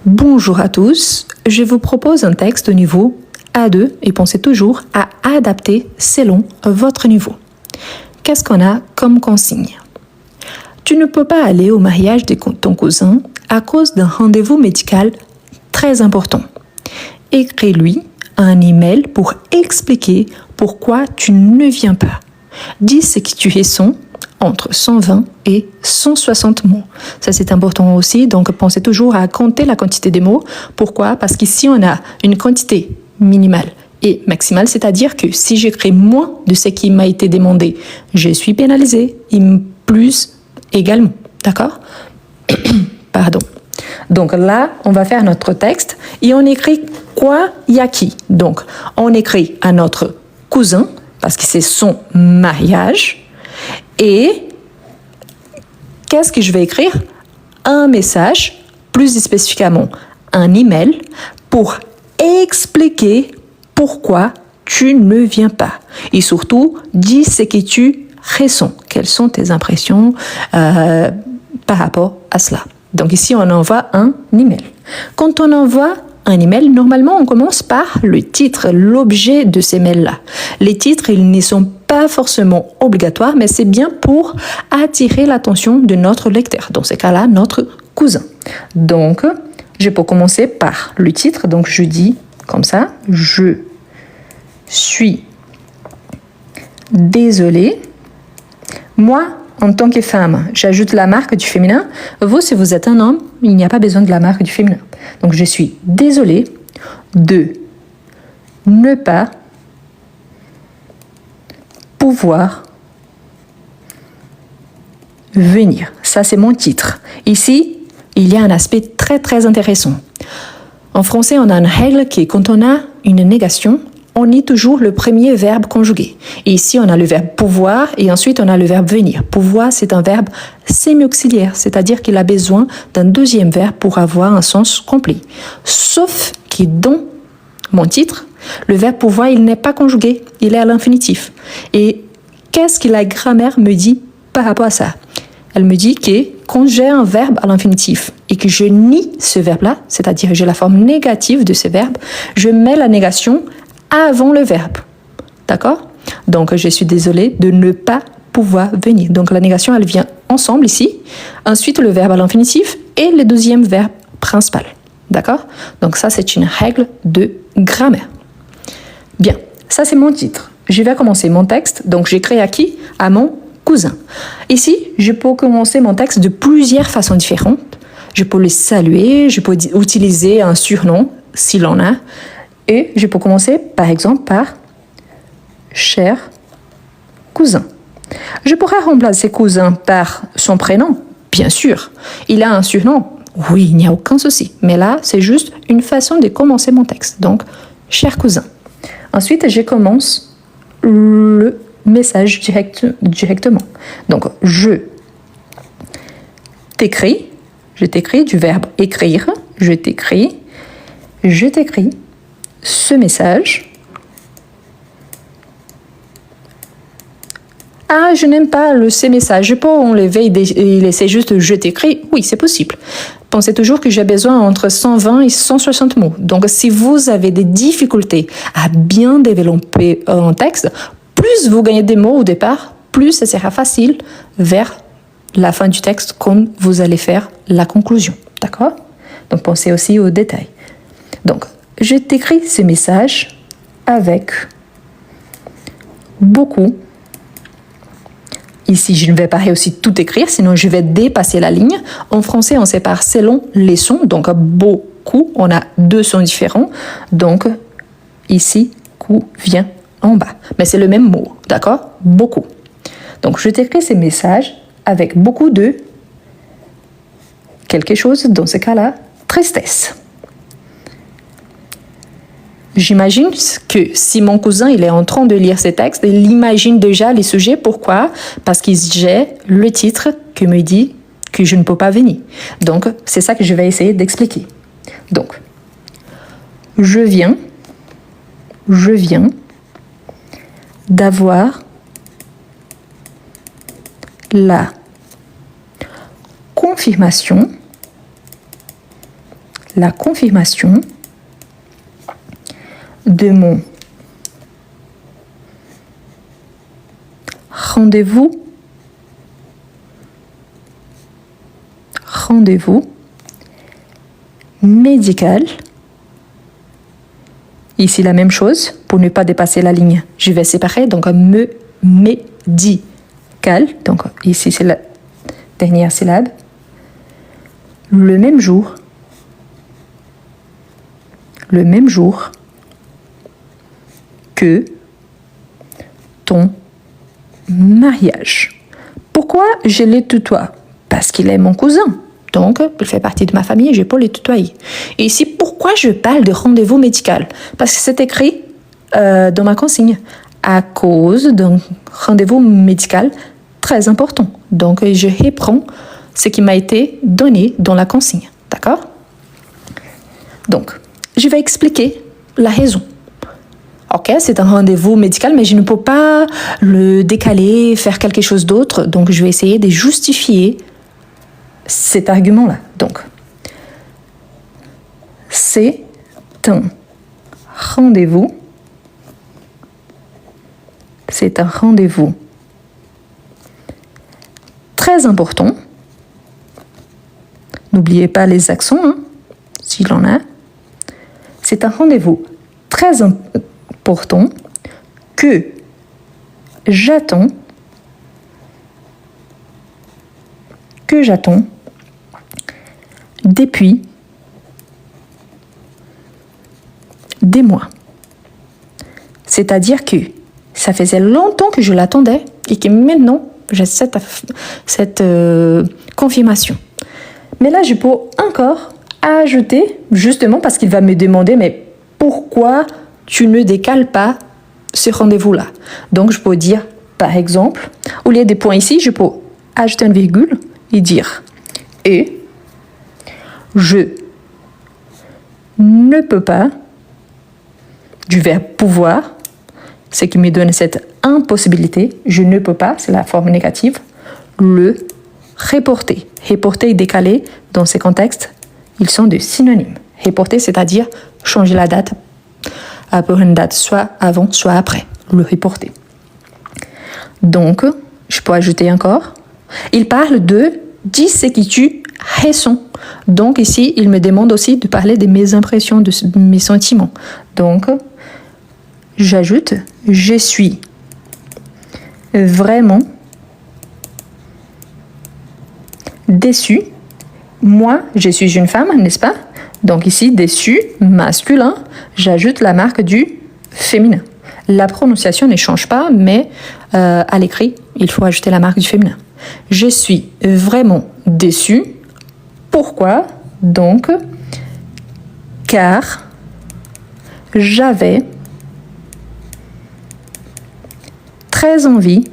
Bonjour à tous, je vous propose un texte au niveau A2 et pensez toujours à adapter selon votre niveau. Qu'est-ce qu'on a comme consigne? Tu ne peux pas aller au mariage de ton cousin à cause d'un rendez-vous médical très important. Écris-lui un email pour expliquer pourquoi tu ne viens pas. Dis ce que tu es entre 120 et 160 mots. Ça, c'est important aussi. Donc, pensez toujours à compter la quantité des mots. Pourquoi? Parce qu'ici, on a une quantité minimale et maximale, c'est-à-dire que si j'écris moins de ce qui m'a été demandé, je suis pénalisé, et plus également. D'accord? Pardon. Donc là, on va faire notre texte et on écrit quoi, y a qui. Donc, on écrit à notre cousin, parce que c'est son mariage. Et qu'est-ce que je vais écrire? Un message, plus spécifiquement un email, pour expliquer pourquoi tu ne viens pas. Et surtout, dis ce que tu ressens. Quelles sont tes impressions par rapport à cela. Donc ici, on envoie un email. Quand on envoie un email, normalement, on commence par le titre, l'objet de ces mails-là. Les titres, ils ne sont pas forcément obligatoires, mais c'est bien pour attirer l'attention de notre lecteur. Dans ce cas-là, notre cousin. Donc, je peux commencer par le titre. Donc, je dis comme ça, je suis désolée. Moi, en tant que femme, j'ajoute la marque du féminin. Vous, si vous êtes un homme, il n'y a pas besoin de la marque du féminin. Donc, je suis désolée de ne pas pouvoir venir. Ça, c'est mon titre. Ici, il y a un aspect très, très intéressant. En français, on a une règle qui est quand on a une négation, on lit toujours le premier verbe conjugué. Et ici, on a le verbe pouvoir et ensuite, on a le verbe venir. Pouvoir, c'est un verbe semi-auxiliaire, c'est-à-dire qu'il a besoin d'un deuxième verbe pour avoir un sens complet. Sauf que dans mon titre, le verbe pouvoir, il n'est pas conjugué, il est à l'infinitif. Et qu'est-ce que la grammaire me dit par rapport à ça? Elle me dit que quand j'ai un verbe à l'infinitif et que je nie ce verbe-là, c'est-à-dire que j'ai la forme négative de ce verbe, je mets la négation avant le verbe. D'accord? Donc, je suis désolée de ne pas pouvoir venir. Donc, la négation, elle vient ensemble ici. Ensuite, le verbe à l'infinitif et le deuxième verbe principal. D'accord? Donc, ça, c'est une règle de grammaire. Bien, ça, c'est mon titre. Je vais commencer mon texte. Donc, j'écris à qui? À mon cousin. Ici, je peux commencer mon texte de plusieurs façons différentes. Je peux le saluer, je peux utiliser un surnom, s'il en a. Et je peux commencer, par exemple, par « cher cousin ». Je pourrais remplacer cousin par son prénom, bien sûr. Il a un surnom, oui, il n'y a aucun souci. Mais là, c'est juste une façon de commencer mon texte. Donc, « cher cousin ». Ensuite, je commence le message directement. Donc, je t'écris du verbe écrire, je t'écris ce message. Ah, je n'aime pas ce message. Je peux enlever et laisser juste je t'écris. Oui, c'est possible. Pensez toujours que j'ai besoin entre 120 et 160 mots. Donc, si vous avez des difficultés à bien développer un texte, plus vous gagnez des mots au départ, plus ça sera facile vers la fin du texte quand vous allez faire la conclusion. D'accord? Donc, pensez aussi aux détails. Donc, je t'écris ce message avec beaucoup. Ici, je ne vais pas réussir tout écrire, sinon je vais dépasser la ligne. En français, on sépare selon les sons. Donc, beaucoup, on a deux sons différents. Donc, ici, coup vient en bas. Mais c'est le même mot, d'accord? Beaucoup. Donc, je t'écris ces messages avec beaucoup de quelque chose, dans ce cas-là, tristesse. J'imagine que si mon cousin il est en train de lire ces textes, il imagine déjà les sujets. Pourquoi? Parce que j'ai le titre qui me dit que je ne peux pas venir. Donc, c'est ça que je vais essayer d'expliquer. Donc, je viens d'avoir confirmation la confirmation de mon rendez-vous médical. Ici, la même chose, pour ne pas dépasser la ligne. Je vais séparer, donc médical. Donc ici, c'est la dernière syllabe. Le même jour que ton mariage. Pourquoi je les tutoie? Parce qu'il est mon cousin. Donc, il fait partie de ma famille et je peux les tutoyer. Et ici, pourquoi je parle de rendez-vous médical? Parce que c'est écrit dans ma consigne. À cause d'un rendez-vous médical très important. Donc, je reprends ce qui m'a été donné dans la consigne. D'accord? Donc, je vais expliquer la raison. Ok, c'est un rendez-vous médical, mais je ne peux pas le décaler, faire quelque chose d'autre. Donc, je vais essayer de justifier cet argument-là. Donc, c'est un rendez-vous. C'est un rendez-vous très important. N'oubliez pas les accents, hein, s'il en a. C'est un rendez-vous très important que j'attends depuis des mois. C'est-à-dire que ça faisait longtemps que je l'attendais et que maintenant, j'ai cette confirmation. Mais là, je peux encore ajouter, justement parce qu'il va me demander, mais pourquoi tu ne décales pas ce rendez-vous-là? Donc, je peux dire, par exemple, au lieu des points ici, je peux ajouter une virgule et dire « et je ne peux pas » du verbe « pouvoir », ce qui me donne cette impossibilité, je ne peux pas, c'est la forme négative, le reporter. Reporter et décaler, dans ces contextes, ils sont des synonymes. Reporter, c'est-à-dire changer la date pour une date soit avant, soit après. Le reporter. Donc, je peux ajouter encore. Il parle de « dis ce que tu ressens ». Donc ici, il me demande aussi de parler de mes impressions, de mes sentiments. Donc, j'ajoute « je suis vraiment déçue ». Moi, je suis une femme, n'est-ce pas? Donc ici, déçue, masculin, j'ajoute la marque du féminin. La prononciation ne change pas, mais à l'écrit, il faut ajouter la marque du féminin. Je suis vraiment déçue. Pourquoi? Donc, car j'avais très envie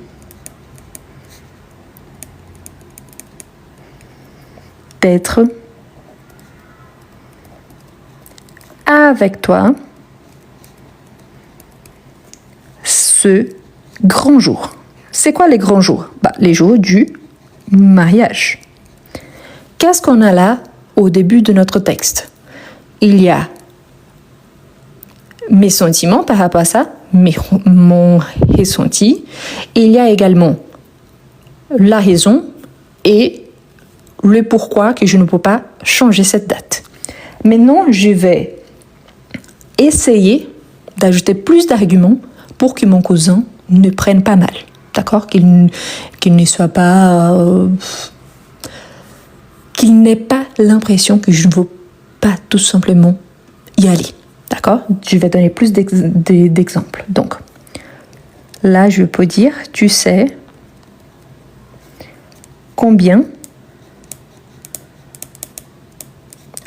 d'être avec toi ce grand jour. C'est quoi les grands jours? Les jours du mariage. Qu'est-ce qu'on a là au début de notre texte? Il y a mes sentiments par rapport à ça, mon ressenti. Il y a également la raison et le pourquoi que je ne peux pas changer cette date. Maintenant, je vais essayer d'ajouter plus d'arguments pour que mon cousin ne prenne pas mal. D'accord? Qu'il ne soit pas... qu'il n'ait pas l'impression que je ne veux pas tout simplement y aller. D'accord? Je vais donner plus d'exemples. Donc, là, je peux dire, tu sais combien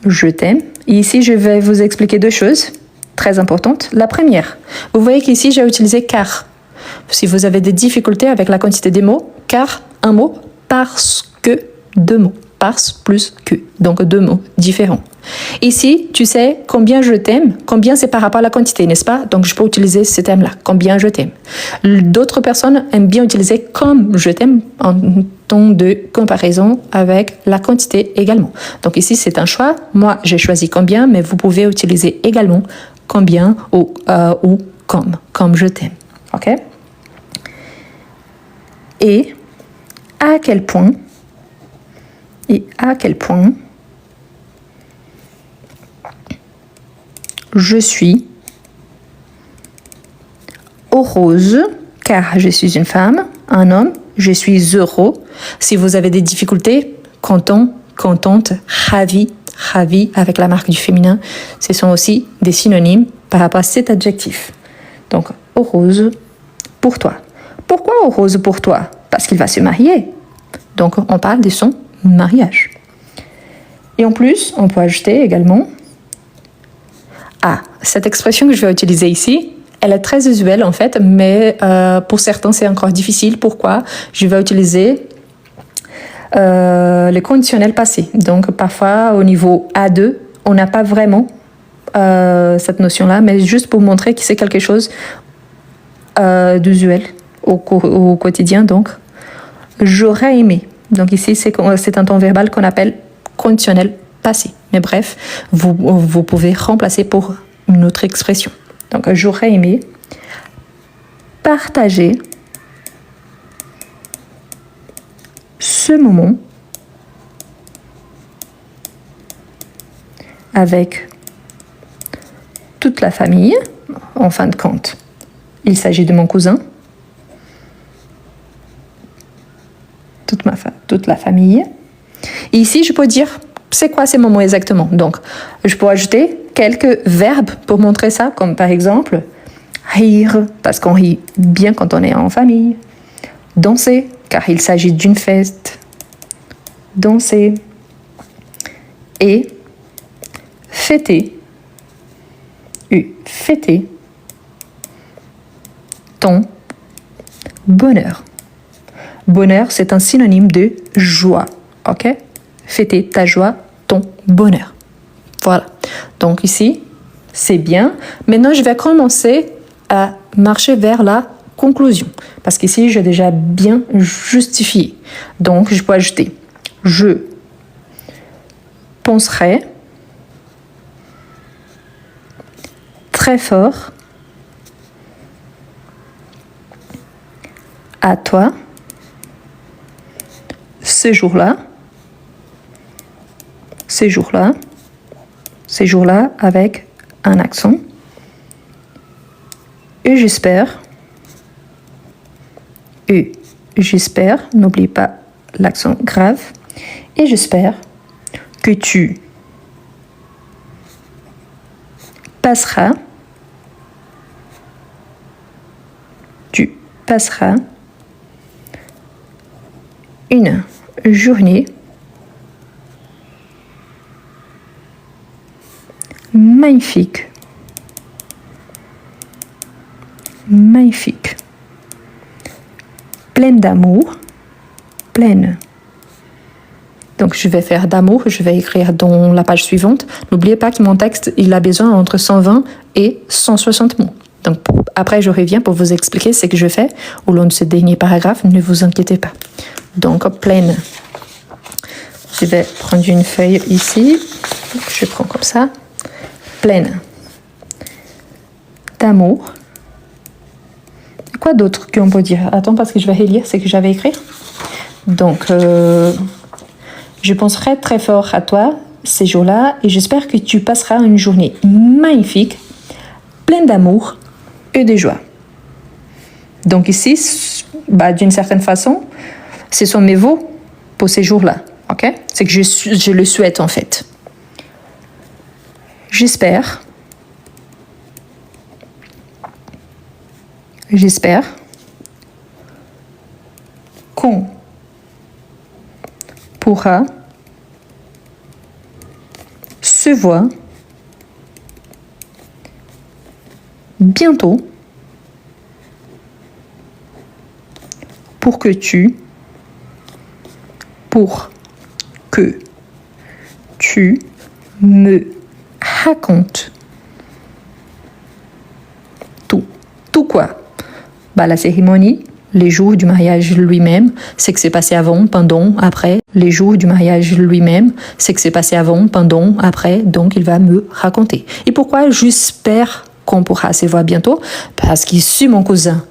je t'aime. Et ici, je vais vous expliquer deux choses très importantes. La première, vous voyez qu'ici, j'ai utilisé « car ». Si vous avez des difficultés avec la quantité des mots, « car », un mot, « parce que », deux mots. « Parce » plus « que ». Donc, deux mots différents. Ici, tu sais combien je t'aime. Combien, c'est par rapport à la quantité, n'est-ce pas? Donc, je peux utiliser ce terme-là. Combien je t'aime. D'autres personnes aiment bien utiliser « comme je t'aime » ton de comparaison avec la quantité également. Donc ici, c'est un choix. Moi, j'ai choisi combien, mais vous pouvez utiliser également combien ou comme je t'aime. OK? Et à quel point je suis heureuse car je suis une femme, un homme, je suis heureux. Si vous avez des difficultés, content, contente, ravi avec la marque du féminin, ce sont aussi des synonymes par rapport à cet adjectif. Donc, heureuse pour toi. Pourquoi heureuse pour toi? Parce qu'il va se marier. Donc, on parle de son mariage. Et en plus, on peut ajouter également cette expression que je vais utiliser ici, elle est très usuelle en fait, mais pour certains, c'est encore difficile. Pourquoi? Je vais utiliser le conditionnel passé. Donc, parfois, au niveau A2, on n'a pas vraiment cette notion-là, mais juste pour montrer que c'est quelque chose d'usuel au quotidien. Donc, j'aurais aimé. Donc ici, c'est un temps verbal qu'on appelle conditionnel passé. Mais bref, vous pouvez remplacer pour une autre expression. Donc, j'aurais aimé partager ce moment avec toute la famille. En fin de compte, il s'agit de mon cousin, toute la famille. Et ici, je peux dire, c'est quoi ces moments exactement? Donc, je peux ajouter quelques verbes pour montrer ça, comme par exemple, rire, parce qu'on rit bien quand on est en famille. Danser, car il s'agit d'une fête. Danser. Et fêter. Fêter ton bonheur. Bonheur, c'est un synonyme de joie. OK? Fêter ta joie, ton bonheur. Voilà. Donc ici, c'est bien. Maintenant, je vais commencer à marcher vers la conclusion. Parce qu'ici, j'ai déjà bien justifié. Donc, je peux ajouter « Je penserai très fort à toi ce jour-là avec un accent. Et j'espère, n'oublie pas l'accent grave, et j'espère que tu passeras une journée magnifique, pleine d'amour, pleine. Donc, je vais faire d'amour, je vais écrire dans la page suivante. N'oubliez pas que mon texte, il a besoin entre 120 et 160 mots. Donc, après, je reviens pour vous expliquer ce que je fais au long de ce dernier paragraphe. Ne vous inquiétez pas. Donc, pleine. Je vais prendre une feuille ici. Je prends comme ça. Pleine d'amour. Quoi d'autre qu'on peut dire? Attends, parce que je vais relire ce que j'avais écrit. Donc, je penserai très fort à toi ces jours-là et j'espère que tu passeras une journée magnifique, pleine d'amour et de joie. Donc ici, d'une certaine façon, ce sont mes vœux pour ces jours-là. Ok? C'est que je le souhaite en fait. J'espère qu'on pourra se voir bientôt pour que tu me racontes tout quoi? La cérémonie, les jours du mariage lui-même, c'est que c'est passé avant, pendant, après. Les jours du mariage lui-même, c'est que c'est passé avant, pendant, après. Donc, il va me raconter. Et pourquoi j'espère qu'on pourra se voir bientôt? Parce qu'il suit mon cousin.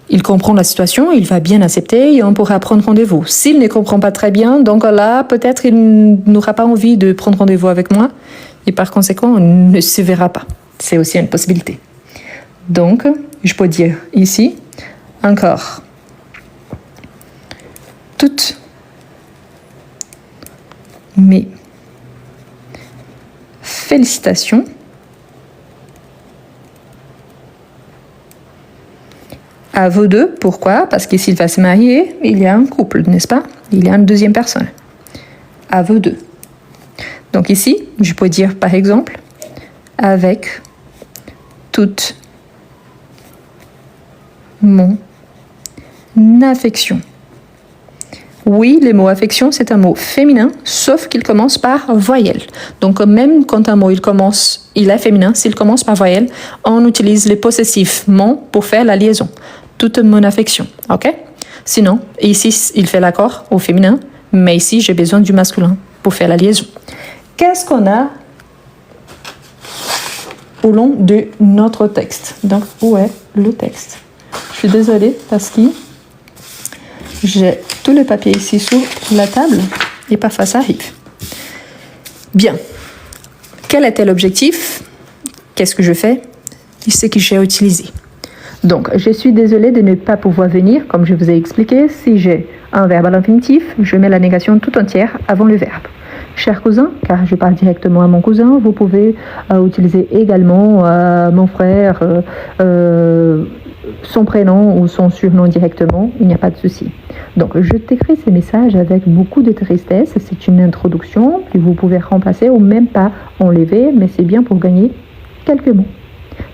Il comprend la situation, il va bien accepter et on pourra prendre rendez-vous. S'il ne comprend pas très bien, donc là, peut-être il n'aura pas envie de prendre rendez-vous avec moi et par conséquent, on ne se verra pas. C'est aussi une possibilité. Donc, je peux dire ici, encore, toutes mes félicitations à vous deux. Pourquoi? Parce que s'il va se marier, il y a un couple, n'est-ce pas? Il y a une deuxième personne. À vous deux. Donc ici, je peux dire par exemple, avec toute mon affection. Oui, le mot affection, c'est un mot féminin, sauf qu'il commence par voyelle. Donc même quand un mot il est féminin, s'il commence par voyelle, on utilise les possessifs mon pour faire la liaison. Toute mon affection, ok? Sinon, ici, il fait l'accord au féminin, mais ici, j'ai besoin du masculin pour faire la liaison. Qu'est-ce qu'on a au long de notre texte? Donc, où est le texte? Je suis désolée parce que j'ai tout le papier ici sur la table et parfois ça arrive. Bien. Quel était l'objectif? Qu'est-ce que je fais? Ce que j'ai utilisé. Donc, je suis désolée de ne pas pouvoir venir, comme je vous ai expliqué. Si j'ai un verbe à l'infinitif, je mets la négation tout entière avant le verbe. Cher cousin, car je parle directement à mon cousin, vous pouvez utiliser également mon frère, son prénom ou son surnom directement, il n'y a pas de souci. Donc, je t'écris ces messages avec beaucoup de tristesse. C'est une introduction que vous pouvez remplacer ou même pas enlever, mais c'est bien pour gagner quelques mots.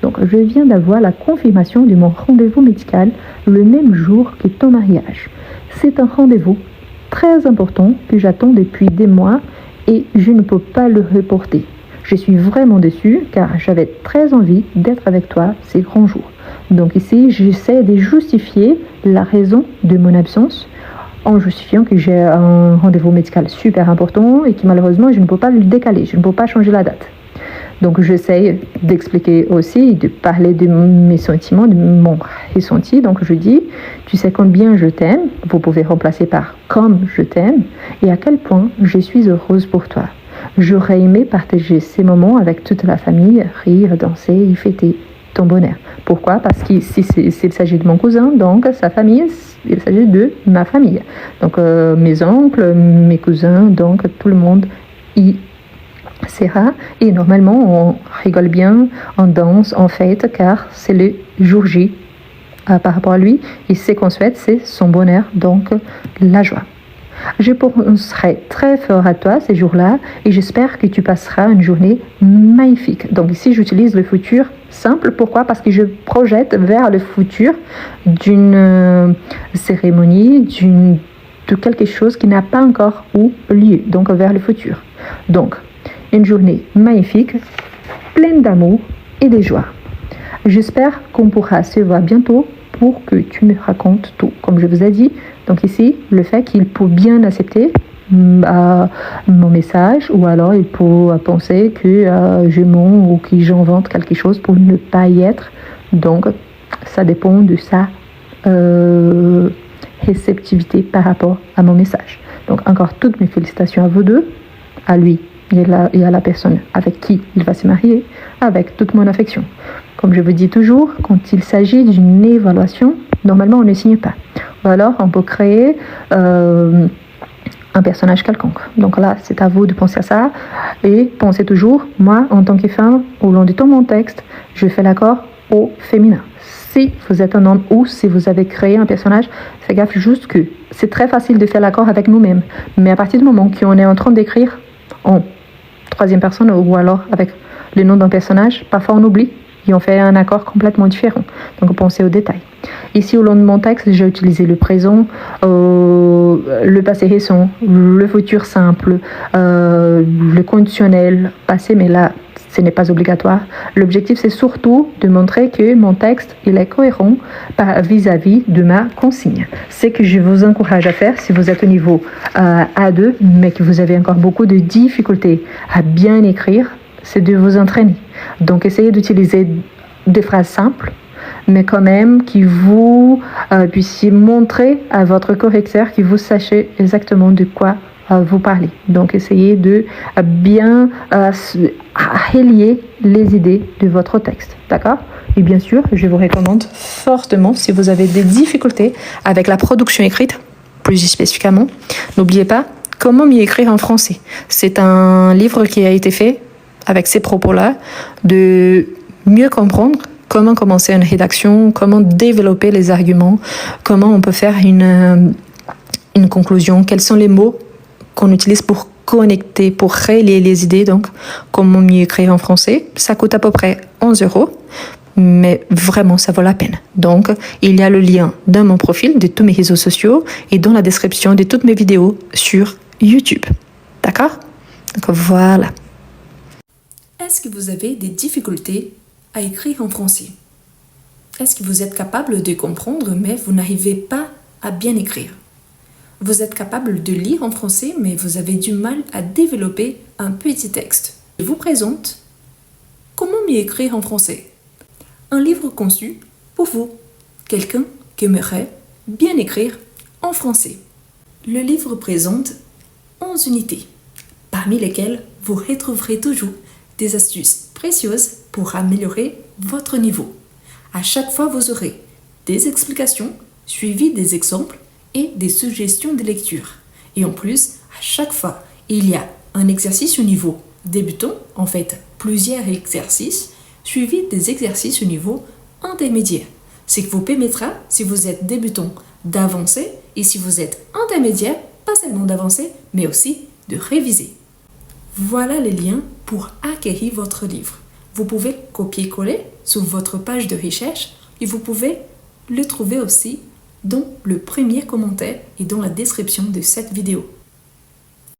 Donc, je viens d'avoir la confirmation de mon rendez-vous médical le même jour que ton mariage. C'est un rendez-vous très important que j'attends depuis des mois et je ne peux pas le reporter. Je suis vraiment déçue car j'avais très envie d'être avec toi ces grands jours. Donc ici, j'essaie de justifier la raison de mon absence en justifiant que j'ai un rendez-vous médical super important et que malheureusement, je ne peux pas le décaler, je ne peux pas changer la date. Donc j'essaie d'expliquer aussi, de parler de mes sentiments, de mon ressenti. Donc je dis, tu sais combien je t'aime, vous pouvez remplacer par comme je t'aime, et à quel point je suis heureuse pour toi. J'aurais aimé partager ces moments avec toute la famille, rire, danser et fêter ton bonheur. Pourquoi? Parce que s'il s'agit de mon cousin, donc sa famille, il s'agit de ma famille. Donc mes oncles, mes cousins, donc tout le monde y sera. Et normalement, on rigole bien, on danse, on fête, car c'est le jour J par rapport à lui. Et ce qu'on souhaite, c'est son bonheur, donc la joie. Je penserai très fort à toi ces jours-là et j'espère que tu passeras une journée magnifique. Donc ici, j'utilise le futur simple. Pourquoi? Parce que je projette vers le futur d'une cérémonie, de quelque chose qui n'a pas encore eu lieu. Donc vers le futur. Donc, une journée magnifique, pleine d'amour et de joie. J'espère qu'on pourra se voir bientôt pour que tu me racontes tout, comme je vous ai dit. Donc ici, le fait qu'il peut bien accepter mon message ou alors il peut penser que je mens ou que j'invente quelque chose pour ne pas y être. Donc, ça dépend de sa réceptivité par rapport à mon message. Donc, encore toutes mes félicitations à vous deux, à lui et à la personne avec qui il va se marier, avec toute mon affection. Comme je vous dis toujours, quand il s'agit d'une évaluation, normalement on ne signe pas. Ou alors on peut créer un personnage quelconque. Donc là, c'est à vous de penser à ça. Et pensez toujours, moi, en tant que femme, au long de tout mon texte, je fais l'accord au féminin. Si vous êtes un homme ou si vous avez créé un personnage, faites gaffe juste que c'est très facile de faire l'accord avec nous-mêmes. Mais à partir du moment qu'on est en train d'écrire en troisième personne ou alors avec le nom d'un personnage, parfois on oublie et on fait un accord complètement différent. Donc pensez aux détails. Ici au long de mon texte, j'ai utilisé le présent, le passé récent, le futur simple, le conditionnel passé, mais là Ce n'est pas obligatoire. L'objectif, c'est surtout de montrer que mon texte il est cohérent vis-à-vis de ma consigne. Ce que je vous encourage à faire si vous êtes au niveau A2, mais que vous avez encore beaucoup de difficultés à bien écrire, c'est de vous entraîner. Donc, essayez d'utiliser des phrases simples, mais quand même qui vous puissiez montrer à votre correcteur que vous sachez exactement de quoi vous parlez. Donc, essayez de bien relier les idées de votre texte. D'accord? Et bien sûr, je vous recommande fortement, si vous avez des difficultés avec la production écrite, plus spécifiquement, n'oubliez pas Comment mieux écrire en français. C'est un livre qui a été fait avec ces propos-là, de mieux comprendre comment commencer une rédaction, comment développer les arguments, comment on peut faire une conclusion, quels sont les mots qu'on utilise pour connecter, pour relier les idées. Donc, comment mieux écrire en français. Ça coûte à peu près 11 €, mais vraiment, ça vaut la peine. Donc, il y a le lien dans mon profil, de tous mes réseaux sociaux et dans la description de toutes mes vidéos sur YouTube. D'accord? Donc, voilà. Est-ce que vous avez des difficultés à écrire en français? Est-ce que vous êtes capable de comprendre, mais vous n'arrivez pas à bien écrire? Vous êtes capable de lire en français, mais vous avez du mal à développer un petit texte. Je vous présente Comment mieux écrire en français. Un livre conçu pour vous, quelqu'un qui aimerait bien écrire en français. Le livre présente 11 unités, parmi lesquelles vous retrouverez toujours des astuces précieuses pour améliorer votre niveau. À chaque fois, vous aurez des explications suivies des exemples et des suggestions de lecture. Et en plus, à chaque fois, il y a un exercice au niveau débutant, en fait plusieurs exercices, suivis des exercices au niveau intermédiaire. Ce qui vous permettra, si vous êtes débutant, d'avancer, et si vous êtes intermédiaire, pas seulement d'avancer, mais aussi de réviser. Voilà les liens pour acquérir votre livre. Vous pouvez copier-coller sur votre page de recherche et vous pouvez le trouver aussi dans le premier commentaire et dans la description de cette vidéo.